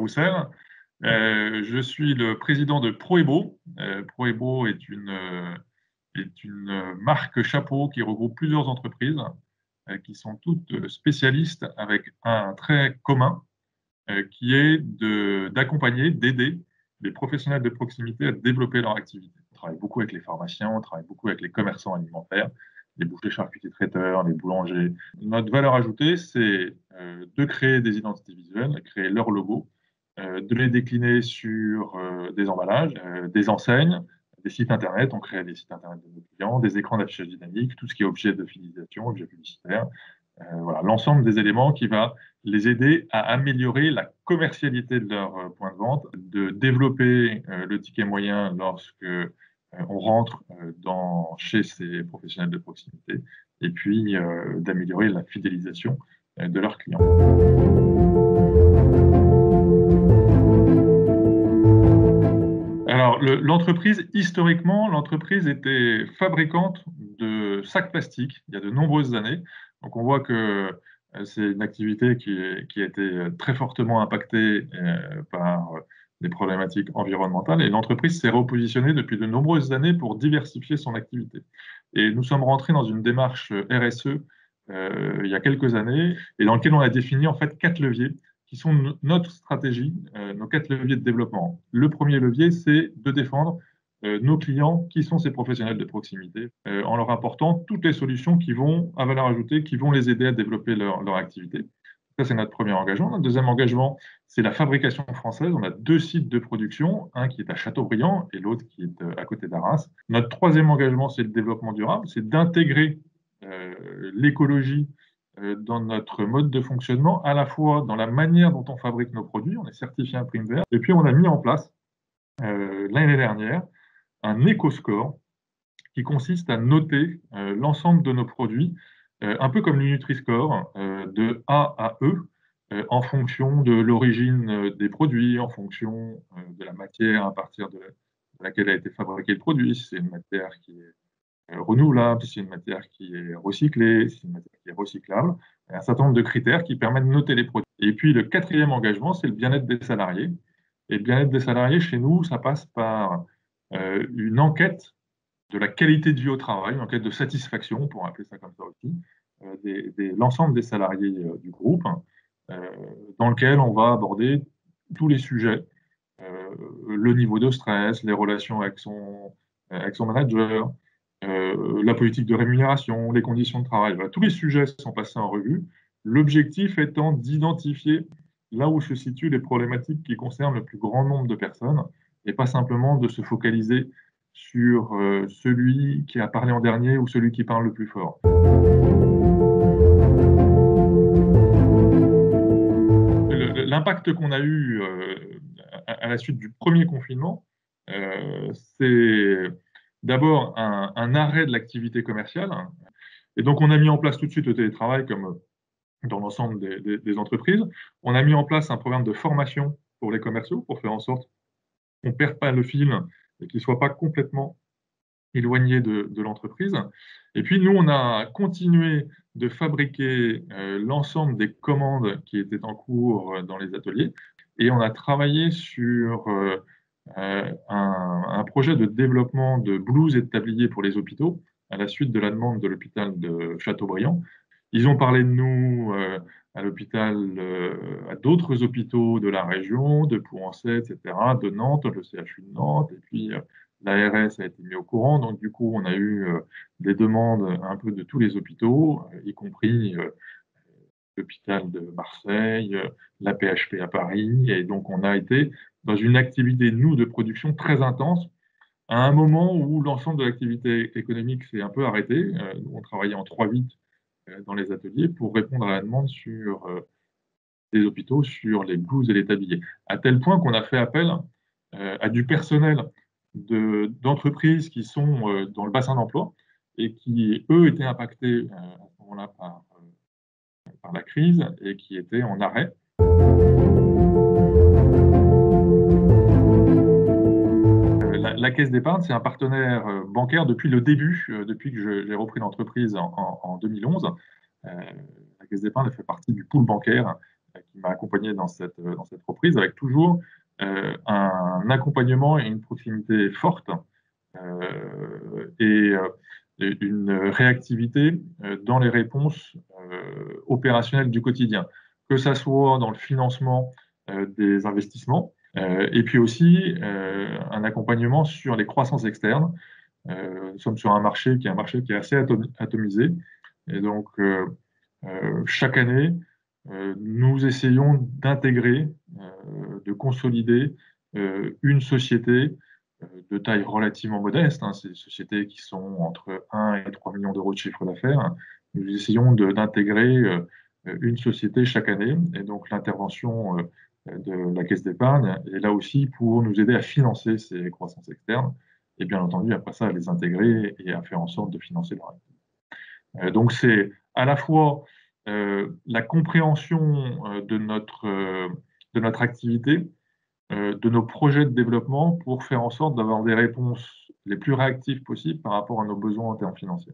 Bruxelles. Je suis le président de Proebo. Proebo est une marque chapeau qui regroupe plusieurs entreprises qui sont toutes spécialistes avec un trait commun qui est d'accompagner, d'aider les professionnels de proximité à développer leur activité. On travaille beaucoup avec les pharmaciens, on travaille beaucoup avec les commerçants alimentaires, les bouchers, charcutiers, traiteurs, les boulangers. Notre valeur ajoutée, c'est de créer des identités visuelles, de créer leur logo, de les décliner sur des emballages, des enseignes, des sites Internet. On crée des sites Internet de nos clients, des écrans d'affichage dynamique, tout ce qui est objet de fidélisation, objet publicitaire. Voilà, l'ensemble des éléments qui va les aider à améliorer la commercialité de leur point de vente, de développer le ticket moyen lorsque on rentre chez ces professionnels de proximité, et puis d'améliorer la fidélisation de leurs clients. Alors, historiquement, l'entreprise était fabricante de sacs plastiques il y a de nombreuses années. Donc, on voit que c'est une activité qui a été très fortement impactée par des problématiques environnementales. Et l'entreprise s'est repositionnée depuis de nombreuses années pour diversifier son activité. Et nous sommes rentrés dans une démarche RSE il y a quelques années, et dans laquelle on a défini en fait 4 leviers qui sont notre stratégie, nos 4 leviers de développement. Le premier levier, c'est de défendre nos clients, qui sont ces professionnels de proximité, en leur apportant toutes les solutions qui vont, à valeur ajoutée, qui vont les aider à développer leur activité. Ça, c'est notre premier engagement. Notre deuxième engagement, c'est la fabrication française. On a 2 sites de production, un qui est à Châteaubriand et l'autre qui est à côté d'Arras. Notre troisième engagement, c'est le développement durable, c'est d'intégrer l'écologie dans notre mode de fonctionnement, à la fois dans la manière dont on fabrique nos produits. On est certifié un prime vert. Et puis, on a mis en place, l'année dernière, un éco-score qui consiste à noter l'ensemble de nos produits, un peu comme le Nutri-Score, de A à E, en fonction de l'origine des produits, en fonction de la matière à partir de laquelle a été fabriqué le produit, si c'est une matière qui est renouvelable, si c'est une matière qui est recyclée, si c'est une matière qui est recyclable, un certain nombre de critères qui permettent de noter les produits. Et puis le quatrième engagement, c'est le bien-être des salariés. Et le bien-être des salariés, chez nous, ça passe par une enquête de la qualité de vie au travail, une enquête de satisfaction, pour appeler ça comme ça aussi, l'ensemble des salariés du groupe, dans lequel on va aborder tous les sujets, le niveau de stress, les relations avec son manager, la politique de rémunération, les conditions de travail. Voilà, tous les sujets sont passés en revue. L'objectif étant d'identifier là où se situent les problématiques qui concernent le plus grand nombre de personnes et pas simplement de se focaliser sur celui qui a parlé en dernier ou celui qui parle le plus fort. L'impact qu'on a eu à la suite du premier confinement, c'est d'abord un arrêt de l'activité commerciale. Et donc, on a mis en place tout de suite le télétravail, comme dans l'ensemble des entreprises. On a mis en place un programme de formation pour les commerciaux, pour faire en sorte qu'on ne perde pas le fil et qu'ils ne soient pas complètement éloignés de l'entreprise. Et puis, nous, on a continué de fabriquer l'ensemble des commandes qui étaient en cours dans les ateliers. Et on a travaillé sur un projet de développement de blouses et de tabliers pour les hôpitaux, à la suite de la demande de l'hôpital de Châteaubriand. Ils ont parlé de nous à l'hôpital, à d'autres hôpitaux de la région, de Pouancé, etc., de Nantes, le CHU de Nantes, et puis l'ARS a été mis au courant. Donc, du coup, on a eu des demandes un peu de tous les hôpitaux, y compris l'hôpital de Marseille, la PHP à Paris. Et donc, on a été dans une activité, nous, de production très intense, à un moment où l'ensemble de l'activité économique s'est un peu arrêté. On travaillait en 3-8 dans les ateliers pour répondre à la demande sur des hôpitaux, sur les blouses et les tabliers. À tel point qu'on a fait appel à du personnel d'entreprises qui sont dans le bassin d'emploi et qui, eux, étaient impactés à ce moment-là par la crise et qui étaient en arrêt. La Caisse d'épargne, c'est un partenaire bancaire depuis le début, depuis que j'ai repris l'entreprise en 2011. La Caisse d'épargne fait partie du pool bancaire qui m'a accompagné dans cette reprise, avec toujours un accompagnement et une proximité forte et une réactivité dans les réponses opérationnelles du quotidien, que ça soit dans le financement des investissements, et puis aussi un accompagnement sur les croissances externes. Nous sommes sur un marché qui est assez atomisé, et donc chaque année, nous essayons d'intégrer, de consolider une société de taille relativement modeste, hein, c'est des sociétés qui sont entre 1 et 3 millions d'euros de chiffre d'affaires. Nous essayons d'intégrer une société chaque année, et donc l'intervention de la Caisse d'épargne est là aussi pour nous aider à financer ces croissances externes, et bien entendu, après ça, à les intégrer et à faire en sorte de financer leur activité. Donc c'est à la fois la compréhension de notre activité, de nos projets de développement pour faire en sorte d'avoir des réponses les plus réactives possibles par rapport à nos besoins en termes financiers.